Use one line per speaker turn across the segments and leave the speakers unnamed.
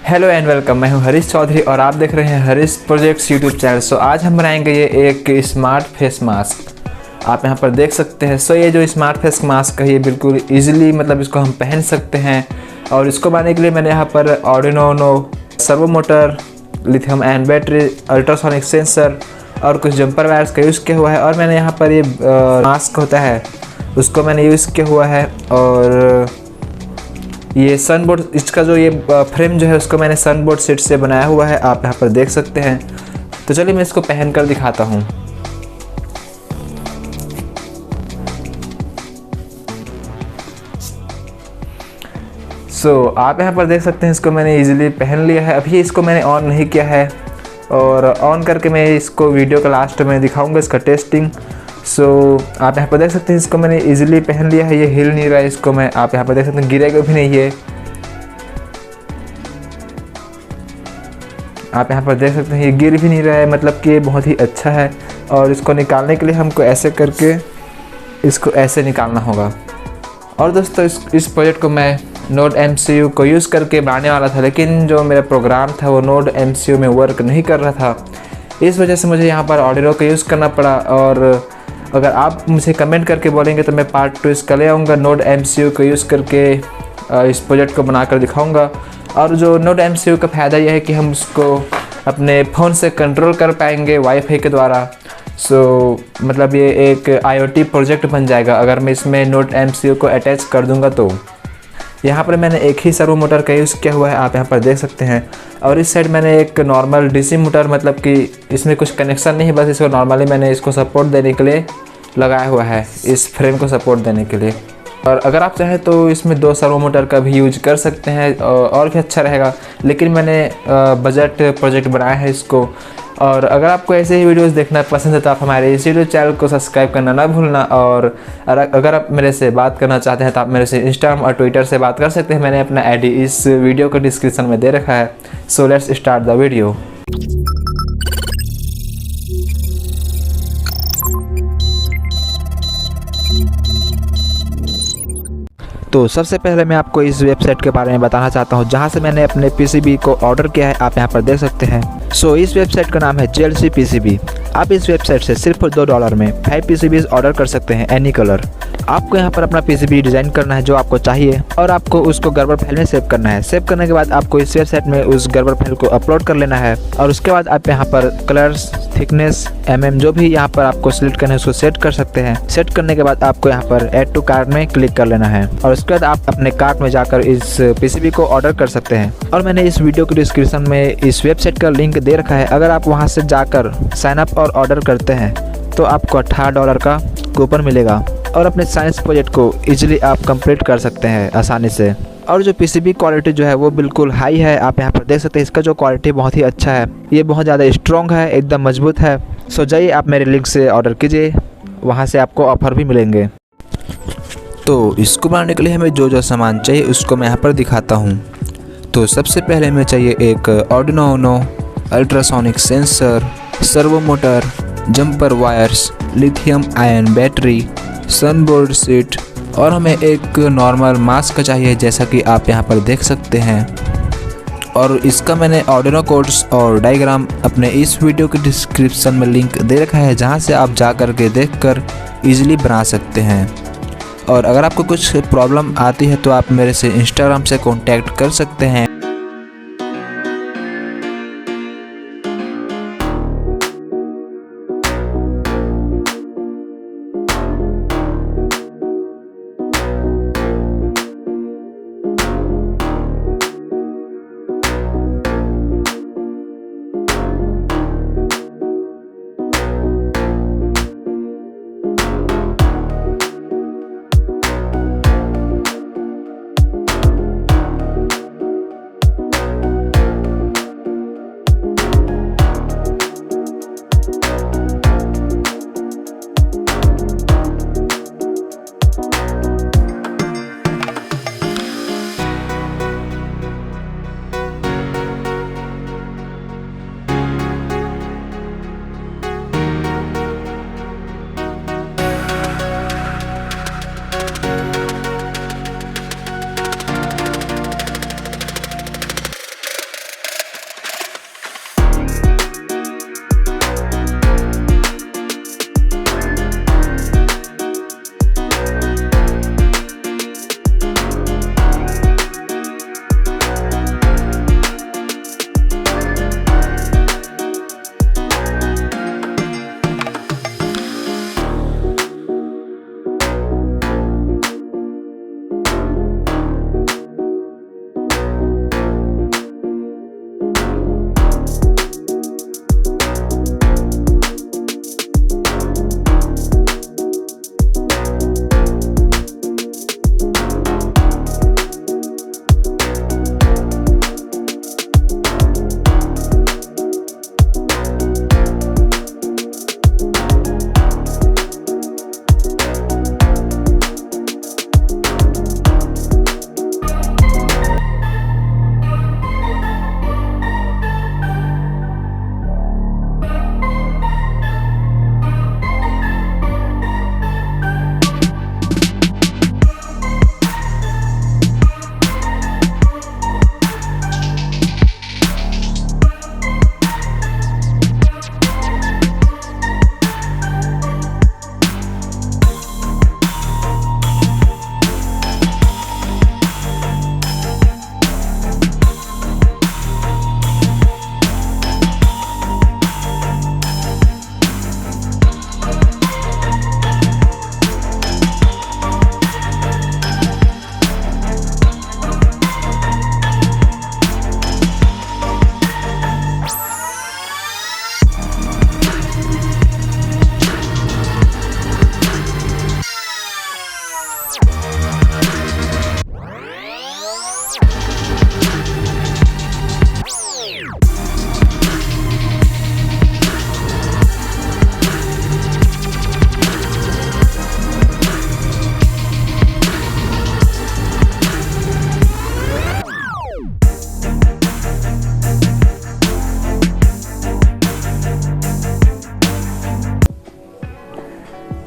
Hello and welcome. मैं हूं हरीश चौधरी और आप देख रहे हैं हरीश प्रोजेक्ट्स यूट्यूब चैनल। आज हम बनाएंगे ये एक स्मार्ट फेस मास्क। आप यहां पर देख सकते हैं। ये जो स्मार्ट फेस मास्क है ये बिल्कुल इजीली इसको हम पहन सकते हैं। और इसको बनाने के लिए मैंने यहाँ पर Arduino Uno, servo motor, lithium ion battery, ultrasonic sensor और कुछ जंपर वायर्स का यूज़ किया हुआ है। और मैंने यहाँ पर ये मास्क होता है उसको मैंने यूज़ किया हुआ है। और ये सनबोर्ड, इसका जो ये फ्रेम जो है उसको मैंने सनबोर्ड सीट से बनाया हुआ है, आप यहाँ पर देख सकते हैं। तो चलिए मैं इसको पहन कर दिखाता हूँ। आप यहाँ पर देख सकते हैं इसको मैंने इजीली पहन लिया है। अभी इसको मैंने ऑन नहीं किया है और ऑन करके मैं इसको वीडियो का लास्ट में दिखाऊंगा इसका टेस्टिंग। आप यहाँ पर देख सकते हैं इसको मैंने इजीली पहन लिया है। ये हिल नहीं रहा है इसको मैं, आप यहाँ पर देख सकते हैं गिरेगा भी नहीं है। आप यहाँ पर देख सकते हैं ये गिर भी नहीं रहा है, मतलब कि ये बहुत ही अच्छा है। और इसको निकालने के लिए हमको ऐसे करके इसको ऐसे निकालना होगा। और दोस्तों इस प्रोजेक्ट को मैं नोड MCU को यूज़ करके बनाने वाला था, लेकिन जो मेरा प्रोग्राम था वो नोड MCU में वर्क नहीं कर रहा था। इस वजह से मुझे यहाँ पर आर्डिनो का यूज़ करना पड़ा। और अगर आप मुझे कमेंट करके बोलेंगे तो मैं पार्ट 2 इसका ले आऊँगा। नोड MCU को यूज़ करके इस प्रोजेक्ट को बनाकर दिखाऊँगा। और जो नोड MCU का फ़ायदा यह है कि हम उसको अपने फ़ोन से कंट्रोल कर पाएंगे वाईफाई के द्वारा। मतलब ये एक IoT प्रोजेक्ट बन जाएगा अगर मैं इसमें नोड MCU को अटैच कर दूंगा। तो यहाँ पर मैंने एक ही सर्वो मोटर का यूज़ किया हुआ है, आप यहाँ पर देख सकते हैं। और इस साइड मैंने एक नॉर्मल DC मोटर, मतलब कि इसमें कुछ कनेक्शन नहीं है, बस इसको नॉर्मली मैंने इसको सपोर्ट देने के लिए लगाया हुआ है, इस फ्रेम को सपोर्ट देने के लिए। और अगर आप चाहें तो इसमें 2 सर्वो मोटर का भी यूज कर सकते हैं और भी अच्छा रहेगा, लेकिन मैंने बजट प्रोजेक्ट बनाया है इसको। और अगर आपको ऐसे ही वीडियोस देखना पसंद है तो आप हमारे इस यूट्यूब चैनल को सब्सक्राइब करना ना भूलना। और अगर आप मेरे से बात करना चाहते हैं तो आप मेरे से इंस्टाग्राम और ट्विटर से बात कर सकते हैं। मैंने अपना ID इस वीडियो के डिस्क्रिप्शन में दे रखा है। Let's start the video. तो सबसे पहले मैं आपको इस वेबसाइट के बारे में बताना चाहता हूं जहां से मैंने अपने PCB को ऑर्डर किया है, आप यहां पर देख सकते हैं। इस वेबसाइट का नाम है JLC PCB। आप इस वेबसाइट से सिर्फ $2 में 5 PCBs ऑर्डर कर सकते हैं, एनी कलर। आपको यहाँ पर अपना PCB डिज़ाइन करना है जो आपको चाहिए और आपको उसको गर्बर फाइल में सेव करना है। सेव करने के बाद आपको इस वेबसाइट में उस गर्बर फाइल को अपलोड कर लेना है। और उसके बाद आप यहाँ पर कलर्स, थिकनेस, जो भी यहाँ पर आपको सिलेक्ट करना है उसको सेट कर सकते हैं। सेट करने के बाद आपको यहाँ पर ऐड टू कार्ट में क्लिक कर लेना है और उसके बाद आप अपने कार्ट में जाकर इस PCB को ऑर्डर कर सकते हैं। और मैंने इस वीडियो के डिस्क्रिप्शन में इस वेबसाइट का लिंक दे रखा है। अगर आप वहाँ से जाकर साइन अप और ऑर्डर करते हैं तो आपको $18 का कूपन मिलेगा और अपने साइंस प्रोजेक्ट को इजीली आप कंप्लीट कर सकते हैं आसानी से। और जो PCB क्वालिटी जो है वो बिल्कुल हाई है, आप यहाँ पर देख सकते हैं। इसका जो क्वालिटी बहुत ही अच्छा है, ये बहुत ज़्यादा स्ट्रॉन्ग है, एकदम मजबूत है। जाइए आप मेरे लिंक से ऑर्डर कीजिए, वहाँ से आपको ऑफ़र भी मिलेंगे। तो इसको बनाने के लिए हमें जो सामान चाहिए उसको मैं यहाँ पर दिखाता हूँ। तो सबसे पहले हमें चाहिए एक Arduino Uno, ultrasonic sensor, servo motor, jumper wires, lithium ion battery, sunboard sheet और हमें एक नॉर्मल मास्क चाहिए, जैसा कि आप यहाँ पर देख सकते हैं। और इसका मैंने आर्डिनो कोड्स और डायग्राम अपने इस वीडियो के डिस्क्रिप्शन में लिंक दे रखा है, जहाँ से आप जा कर के देख कर ईज़िली बना सकते हैं। और अगर आपको कुछ प्रॉब्लम आती है तो आप मेरे से इंस्टाग्राम से कॉन्टैक्ट कर सकते हैं।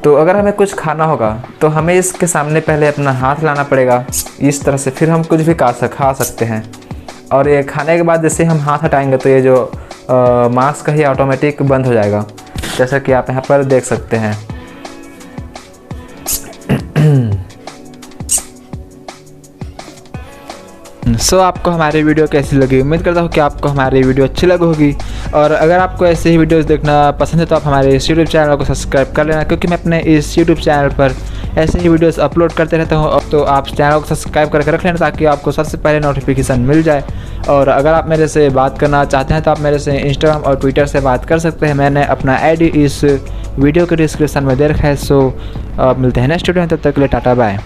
तो अगर हमें कुछ खाना होगा तो हमें इसके सामने पहले अपना हाथ लाना पड़ेगा इस तरह से, फिर हम कुछ भी खा सकते हैं। और ये खाने के बाद जैसे हम हाथ हटाएंगे तो ये जो मास्क है ऑटोमेटिक बंद हो जाएगा, जैसा कि आप यहाँ पर देख सकते हैं। सो आपको हमारी वीडियो कैसी लगी? उम्मीद करता हूँ कि आपको हमारी वीडियो अच्छी लगी होगी। और अगर आपको ऐसे ही वीडियोस देखना पसंद है तो आप हमारे इस यूट्यूब चैनल को सब्सक्राइब कर लेना, क्योंकि मैं अपने इस यूट्यूब चैनल पर ऐसे ही वीडियोस अपलोड करते रहता हूँ। तो आप चैनल को सब्सक्राइब करके रख लेना ताकि आपको सबसे पहले नोटिफिकेशन मिल जाए। और अगर आप मेरे से बात करना चाहते हैं तो आप मेरे से इंस्टाग्राम और ट्विटर से बात कर सकते हैं। मैंने अपना आईडी इस वीडियो के डिस्क्रिप्शन में दे रखा है। सो मिलते हैं नेक्स्ट वीडियो में, तब तक के लिए टाटा बाय।